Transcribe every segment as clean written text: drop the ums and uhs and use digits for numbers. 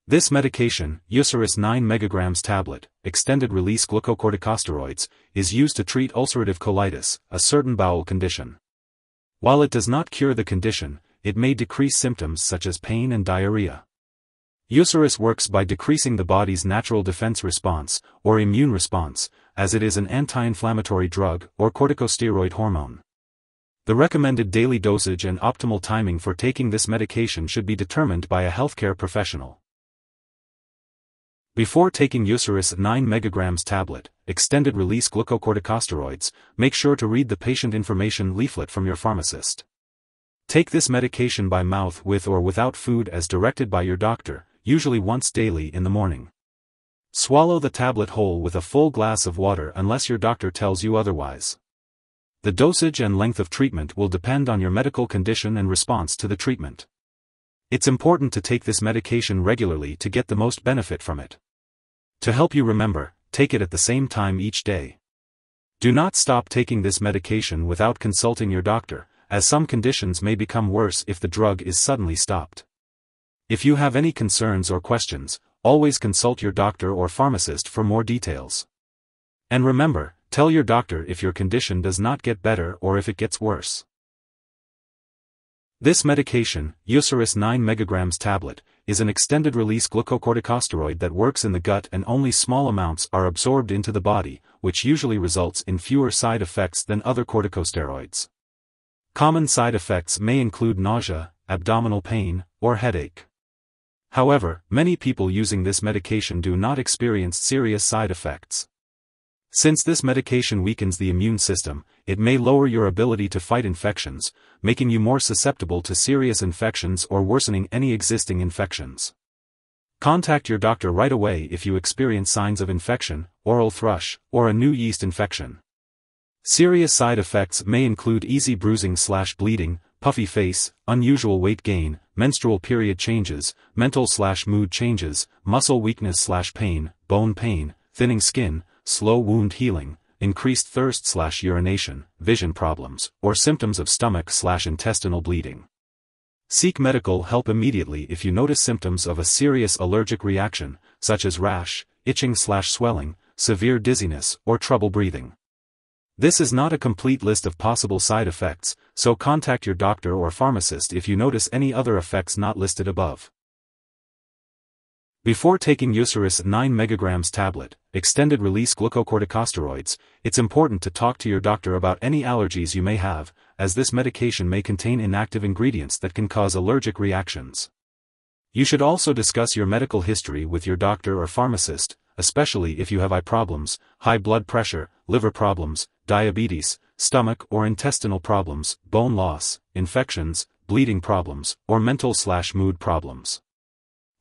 This medication, Uceris 9 mg tablet, extended-release glucocorticosteroids, is used to treat ulcerative colitis, a certain bowel condition. While it does not cure the condition, it may decrease symptoms such as pain and diarrhea. Uceris works by decreasing the body's natural defense response, or immune response, as it is an anti-inflammatory drug, or corticosteroid hormone. The recommended daily dosage and optimal timing for taking this medication should be determined by a healthcare professional. Before taking Uceris 9 mg tablet, extended-release glucocorticosteroids, make sure to read the patient information leaflet from your pharmacist. Take this medication by mouth with or without food as directed by your doctor, usually once daily in the morning. Swallow the tablet whole with a full glass of water unless your doctor tells you otherwise. The dosage and length of treatment will depend on your medical condition and response to the treatment. It's important to take this medication regularly to get the most benefit from it. To help you remember, take it at the same time each day. Do not stop taking this medication without consulting your doctor, as some conditions may become worse if the drug is suddenly stopped. If you have any concerns or questions, always consult your doctor or pharmacist for more details. And remember, tell your doctor if your condition does not get better or if it gets worse. This medication, Uceris 9 mg tablet, is an extended-release glucocorticosteroid that works in the gut and only small amounts are absorbed into the body, which usually results in fewer side effects than other corticosteroids. Common side effects may include nausea, abdominal pain, or headache. However, many people using this medication do not experience serious side effects. Since this medication weakens the immune system, it may lower your ability to fight infections, making you more susceptible to serious infections or worsening any existing infections. Contact your doctor right away if you experience signs of infection, oral thrush, or a new yeast infection. Serious side effects may include easy bruising/bleeding, puffy face, unusual weight gain, menstrual period changes, mental/mood changes, muscle weakness/pain, bone pain, thinning skin, slow wound healing, increased thirst/urination, vision problems, or symptoms of stomach/intestinal bleeding. Seek medical help immediately if you notice symptoms of a serious allergic reaction, such as rash, itching/swelling, severe dizziness, or trouble breathing. This is not a complete list of possible side effects, so contact your doctor or pharmacist if you notice any other effects not listed above. Before taking Uceris 9 mg tablet, extended-release glucocorticosteroids, it's important to talk to your doctor about any allergies you may have, as this medication may contain inactive ingredients that can cause allergic reactions. You should also discuss your medical history with your doctor or pharmacist, especially if you have eye problems, high blood pressure, liver problems, diabetes, stomach or intestinal problems, bone loss, infections, bleeding problems, or mental/mood problems.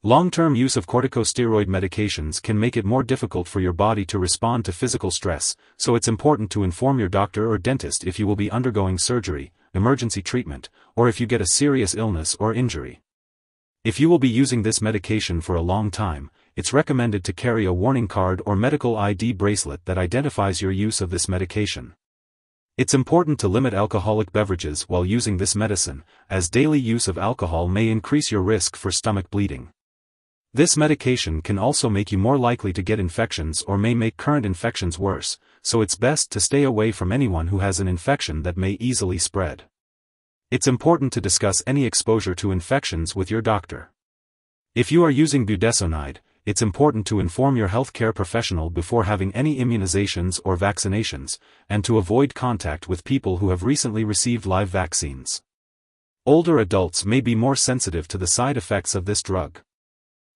Long-term use of corticosteroid medications can make it more difficult for your body to respond to physical stress, so it's important to inform your doctor or dentist if you will be undergoing surgery, emergency treatment, or if you get a serious illness or injury. If you will be using this medication for a long time, it's recommended to carry a warning card or medical ID bracelet that identifies your use of this medication. It's important to limit alcoholic beverages while using this medicine, as daily use of alcohol may increase your risk for stomach bleeding. This medication can also make you more likely to get infections or may make current infections worse, so it's best to stay away from anyone who has an infection that may easily spread. It's important to discuss any exposure to infections with your doctor. If you are using budesonide, it's important to inform your healthcare professional before having any immunizations or vaccinations, and to avoid contact with people who have recently received live vaccines. Older adults may be more sensitive to the side effects of this drug.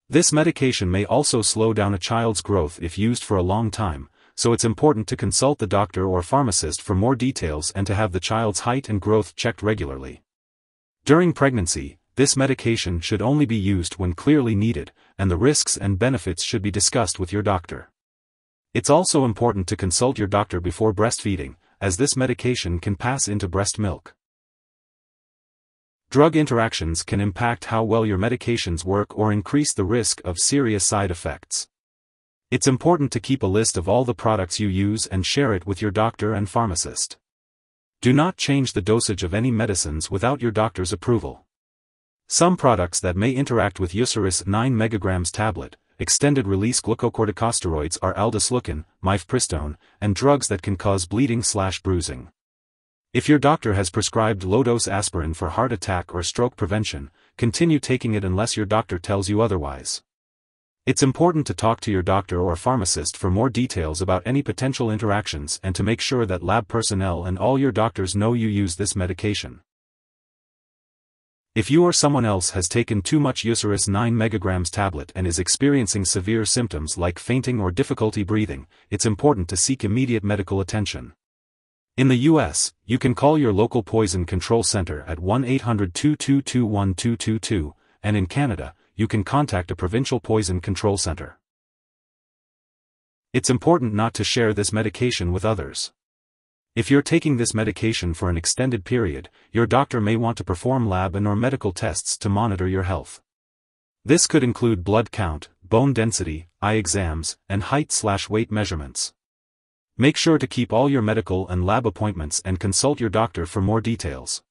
This medication may also slow down a child's growth if used for a long time, so it's important to consult the doctor or pharmacist for more details and to have the child's height and growth checked regularly. During pregnancy, this medication should only be used when clearly needed, and the risks and benefits should be discussed with your doctor. It's also important to consult your doctor before breastfeeding, as this medication can pass into breast milk. Drug interactions can impact how well your medications work or increase the risk of serious side effects. It's important to keep a list of all the products you use and share it with your doctor and pharmacist. Do not change the dosage of any medicines without your doctor's approval. Some products that may interact with Uceris 9 mg tablet, extended release glucocorticosteroids are aldesleukin, mifepristone, and drugs that can cause bleeding/bruising. If your doctor has prescribed low-dose aspirin for heart attack or stroke prevention, continue taking it unless your doctor tells you otherwise. It's important to talk to your doctor or pharmacist for more details about any potential interactions and to make sure that lab personnel and all your doctors know you use this medication. If you or someone else has taken too much Uceris 9 mg tablet and is experiencing severe symptoms like fainting or difficulty breathing, it's important to seek immediate medical attention. In the U.S., you can call your local poison control center at 1-800-222-1222, and in Canada, you can contact a provincial poison control center. It's important not to share this medication with others. If you're taking this medication for an extended period, your doctor may want to perform lab and/or medical tests to monitor your health. This could include blood count, bone density, eye exams, and height/weight measurements. Make sure to keep all your medical and lab appointments and consult your doctor for more details.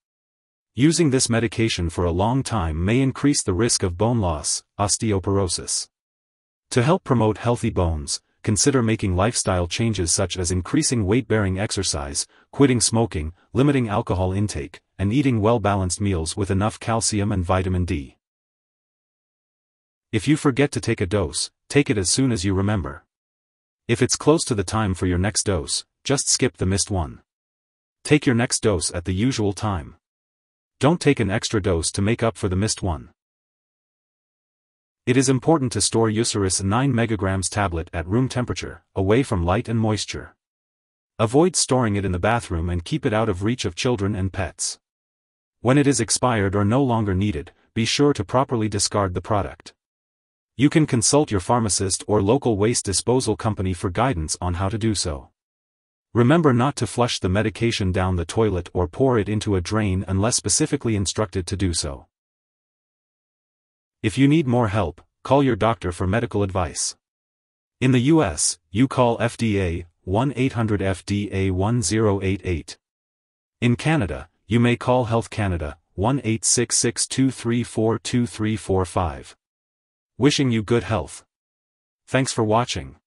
Using this medication for a long time may increase the risk of bone loss, osteoporosis. To help promote healthy bones, consider making lifestyle changes such as increasing weight-bearing exercise, quitting smoking, limiting alcohol intake, and eating well-balanced meals with enough calcium and vitamin D. If you forget to take a dose, take it as soon as you remember. If it's close to the time for your next dose, just skip the missed one. Take your next dose at the usual time. Don't take an extra dose to make up for the missed one. It is important to store Uceris 9 mg tablet at room temperature, away from light and moisture. Avoid storing it in the bathroom and keep it out of reach of children and pets. When it is expired or no longer needed, be sure to properly discard the product. You can consult your pharmacist or local waste disposal company for guidance on how to do so. Remember not to flush the medication down the toilet or pour it into a drain unless specifically instructed to do so. If you need more help, call your doctor for medical advice. In the U.S., you call FDA, 1-800-FDA-1088. In Canada, you may call Health Canada, 1-866-234-2345. Wishing you good health. Thanks for watching.